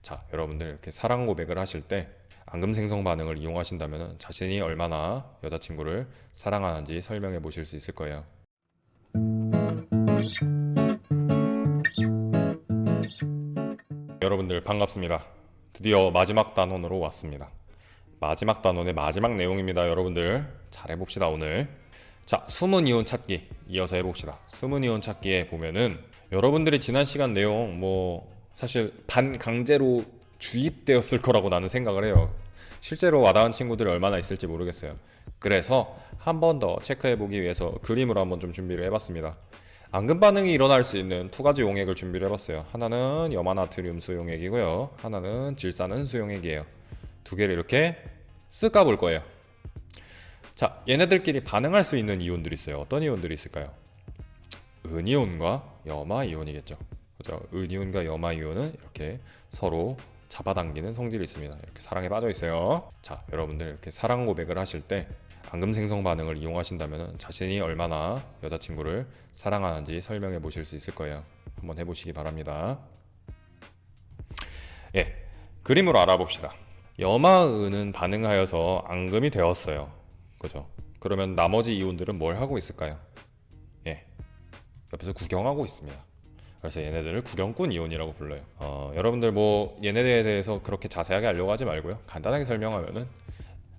자, 여러분들 이렇게 사랑 고백을 하실 때 앙금생성 반응을 이용하신다면 자신이 얼마나 여자친구를 사랑하는지 설명해 보실 수 있을 거예요. 여러분들 반갑습니다. 드디어 마지막 단원으로 왔습니다. 마지막 단원의 마지막 내용입니다. 여러분들 잘 해봅시다 오늘. 자, 숨은 이온 찾기 이어서 해봅시다. 숨은 이온 찾기에 보면은 여러분들이 지난 시간 내용 사실 반강제로 주입되었을 거라고 나는 생각을 해요. 실제로 와닿은 친구들이 얼마나 있을지 모르겠어요. 그래서 한 번 더 체크해보기 위해서 그림으로 한번 좀 준비를 해봤습니다. 앙금 반응이 일어날 수 있는 두 가지 용액을 준비를 해봤어요. 하나는 염화나트륨 수용액이고요. 하나는 질산은 수용액이에요. 두 개를 이렇게 쓱 까볼 거예요. 자, 얘네들끼리 반응할 수 있는 이온들이 있어요. 어떤 이온들이 있을까요? 은이온과 염화이온이겠죠. 그죠? 은이온과 염화이온은 이렇게 서로 잡아당기는 성질이 있습니다. 이렇게 사랑에 빠져 있어요. 자, 여러분들 이렇게 사랑 고백을 하실 때 앙금생성 반응을 이용하신다면 자신이 얼마나 여자친구를 사랑하는지 설명해 보실 수 있을 거예요. 한번 해보시기 바랍니다. 예, 그림으로 알아봅시다. 염화은은 반응하여서 앙금이 되었어요. 그죠? 그러면 나머지 이온들은 뭘 하고 있을까요? 예, 옆에서 구경하고 있습니다. 그래서 얘네들을 구경꾼 이온이라고 불러요. 여러분들 얘네들에 대해서 그렇게 자세하게 알려고 하지 말고요. 간단하게 설명하면은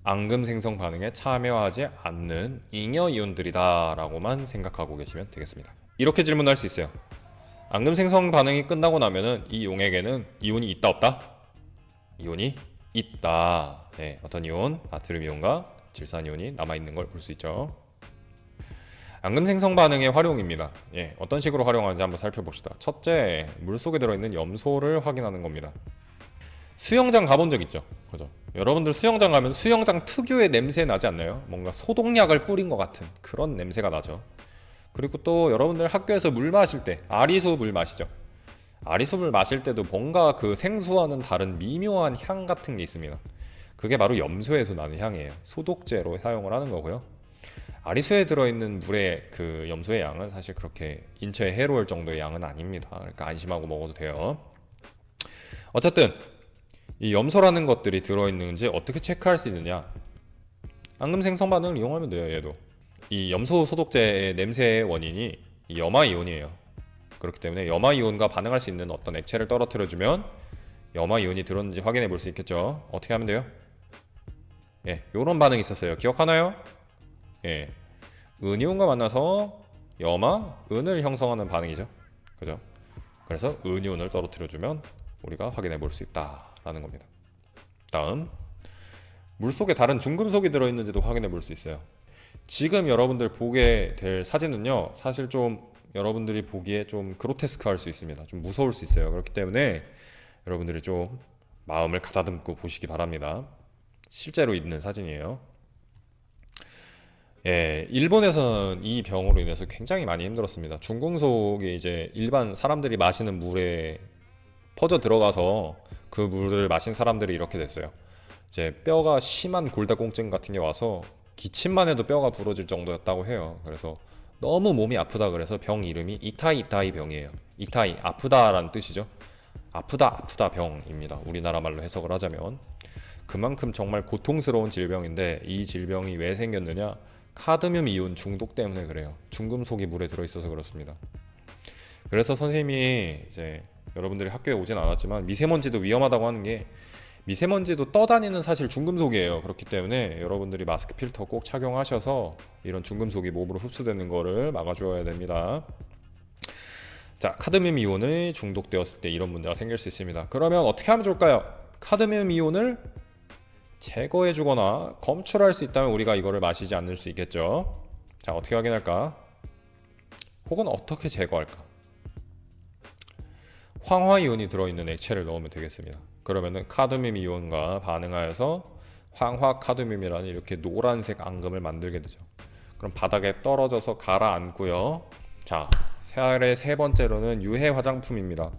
앙금 생성 반응에 참여하지 않는 잉여 이온들이다 라고만 생각하고 계시면 되겠습니다. 이렇게 질문할 수 있어요. 앙금 생성 반응이 끝나고 나면은 이 용액에는 이온이 있다 없다? 이온이 있다. 네, 어떤 이온? 나트륨 이온과 질산 이온이 남아있는 걸 볼 수 있죠. 앙금 생성 반응의 활용입니다. 예, 어떤 식으로 활용하는지 한번 살펴봅시다. 첫째, 물속에 들어있는 염소를 확인하는 겁니다. 수영장 가본 적 있죠? 그죠? 여러분들 수영장 가면 수영장 특유의 냄새 나지 않나요? 뭔가 소독약을 뿌린 것 같은 그런 냄새가 나죠. 그리고 또 여러분들 학교에서 물 마실 때 아리수 물 마시죠? 아리수 물 마실 때도 뭔가 그 생수와는 다른 미묘한 향 같은 게 있습니다. 그게 바로 염소에서 나는 향이에요. 소독제로 사용을 하는 거고요. 아리수에 들어있는 물의 그 염소의 양은 사실 그렇게 인체에 해로울 정도의 양은 아닙니다. 그러니까 안심하고 먹어도 돼요. 어쨌든 이 염소라는 것들이 들어있는지 어떻게 체크할 수 있느냐? 앙금 생성 반응을 이용하면 돼요. 얘도 이 염소 소독제의 냄새의 원인이 이 염화이온이에요. 그렇기 때문에 염화이온과 반응할 수 있는 어떤 액체를 떨어뜨려주면 염화이온이 들었는지 확인해 볼 수 있겠죠. 어떻게 하면 돼요? 예, 요런 반응이 있었어요. 기억하나요? 예, 은이온과 만나서 은을 형성하는 반응이죠. 그죠? 그래서 은이온을 떨어뜨려주면 우리가 확인해 볼 수 있다라는 겁니다. 다음, 물속에 다른 중금속이 들어있는지도 확인해 볼 수 있어요. 지금 여러분들 보게 될 사진은요, 사실 좀 여러분들이 보기에 좀 그로테스크할 수 있습니다. 좀 무서울 수 있어요. 그렇기 때문에 여러분들이 좀 마음을 가다듬고 보시기 바랍니다. 실제로 있는 사진이에요. 예, 일본에서는 이 병으로 인해서 굉장히 많이 힘들었습니다. 중금속이 이제 일반 사람들이 마시는 물에 퍼져 들어가서 그 물을 마신 사람들이 이렇게 됐어요. 이제 뼈가 심한 골다공증 같은 게 와서 기침만 해도 뼈가 부러질 정도였다고 해요. 그래서 너무 몸이 아프다 그래서 병 이름이 이타이 병이에요. 이타이, 아프다라는 뜻이죠. 아프다 병입니다. 우리나라 말로 해석을 하자면. 그만큼 정말 고통스러운 질병인데 이 질병이 왜 생겼느냐? 카드뮴 이온 중독 때문에 그래요. 중금속이 물에 들어있어서 그렇습니다. 그래서 선생님이 이제 여러분들이 학교에 오진 않았지만 미세먼지도 위험하다고 하는 게 미세먼지도 떠다니는 사실 중금속이에요. 그렇기 때문에 여러분들이 마스크 필터 꼭 착용하셔서 이런 중금속이 몸으로 흡수되는 거를 막아주어야 됩니다. 자, 카드뮴 이온이 중독되었을 때 이런 문제가 생길 수 있습니다. 그러면 어떻게 하면 좋을까요? 카드뮴 이온을 제거해 주거나 검출할 수 있다면 우리가 이거를 마시지 않을 수 있겠죠. 자, 어떻게 확인할까? 혹은 어떻게 제거할까? 황화이온이 들어있는 액체를 넣으면 되겠습니다. 그러면은 카드뮴 이온과 반응하여서 황화카드뮴이라는 이렇게 노란색 앙금을 만들게 되죠. 그럼 바닥에 떨어져서 가라앉고요. 자, 사례 세 번째로는 유해 화장품입니다.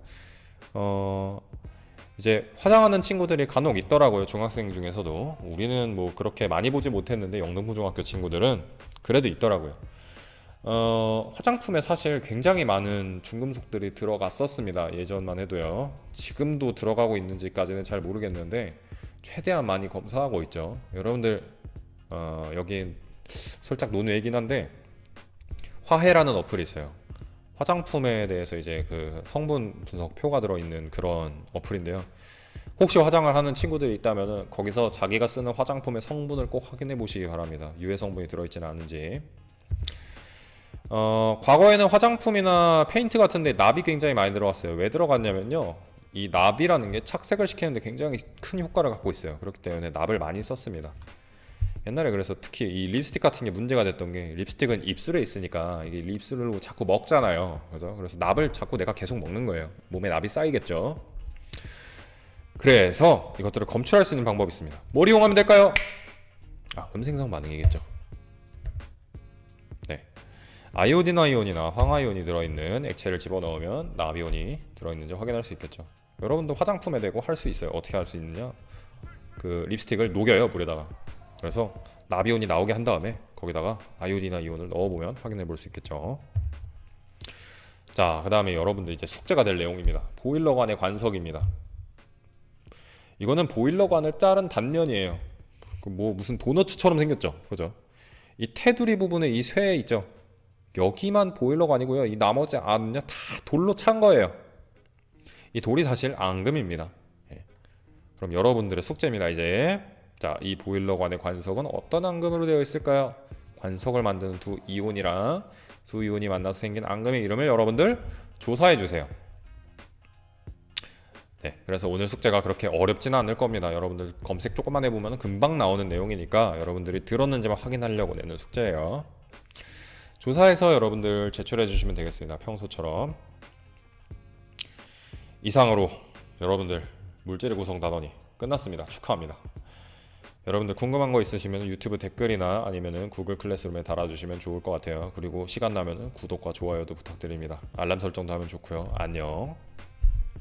이제 화장하는 친구들이 간혹 있더라고요. 중학생 중에서도. 우리는 그렇게 많이 보지 못했는데 영등포중학교 친구들은 그래도 있더라고요. 화장품에 사실 굉장히 많은 중금속들이 들어갔었습니다. 예전만 해도요. 지금도 들어가고 있는지까지는 잘 모르겠는데 최대한 많이 검사하고 있죠. 여러분들 여기 살짝 논외이긴 한데 화해라는 어플이 있어요. 화장품에 대해서 이제 그 성분 분석표가 들어있는 그런 어플인데요. 혹시 화장을 하는 친구들이 있다면 거기서 자기가 쓰는 화장품의 성분을 꼭 확인해 보시기 바랍니다. 유해 성분이 들어있지는 않은지. 과거에는 화장품이나 페인트 같은데 납이 굉장히 많이 들어갔어요. 왜 들어갔냐면요, 이 납이라는 게 착색을 시키는데 굉장히 큰 효과를 갖고 있어요. 그렇기 때문에 납을 많이 썼습니다. 옛날에 그래서 특히 이 립스틱 같은 게 문제가 됐던 게, 립스틱은 입술에 있으니까 이게 립술로 자꾸 먹잖아요. 그죠? 그래서 납을 자꾸 내가 계속 먹는 거예요. 몸에 납이 쌓이겠죠. 그래서 이것들을 검출할 수 있는 방법이 있습니다. 뭘 이용하면 될까요? 음생성 반응이겠죠. 네. 아이오딘이온이나 황화이온이 들어있는 액체를 집어넣으면 납이온이 들어있는지 확인할 수 있겠죠. 여러분도 화장품에 대고 할 수 있어요. 어떻게 할 수 있느냐, 그 립스틱을 녹여요, 물에다가. 그래서 납이온이 나오게 한 다음에 거기다가 아이오딘이온을 넣어보면 확인해 볼 수 있겠죠. 자, 그 다음에 여러분들 이제 숙제가 될 내용입니다. 보일러관의 관석입니다. 이거는 보일러관을 자른 단면이에요. 뭐 무슨 도너츠처럼 생겼죠, 그죠? 이 테두리 부분에 이 쇠 있죠. 여기만 보일러관이고요. 이 나머지 안은요 다 돌로 찬 거예요. 이 돌이 사실 앙금입니다. 예. 그럼 여러분들의 숙제입니다. 이제 자, 이 보일러관의 관석은 어떤 앙금으로 되어 있을까요? 관석을 만드는 두 이온이랑 두 이온이 만나서 생긴 앙금의 이름을 여러분들 조사해 주세요. 네, 그래서 오늘 숙제가 그렇게 어렵지는 않을 겁니다. 여러분들 검색 조금만 해보면 금방 나오는 내용이니까 여러분들이 들었는지만 확인하려고 내는 숙제예요. 조사해서 여러분들 제출해 주시면 되겠습니다. 평소처럼. 이상으로 여러분들 물질의 구성 단원이 끝났습니다. 축하합니다. 여러분들 궁금한 거 있으시면 유튜브 댓글이나 아니면은 구글 클래스룸에 달아주시면 좋을 것 같아요. 그리고 시간 나면은 구독과 좋아요도 부탁드립니다. 알람 설정도 하면 좋고요. 안녕.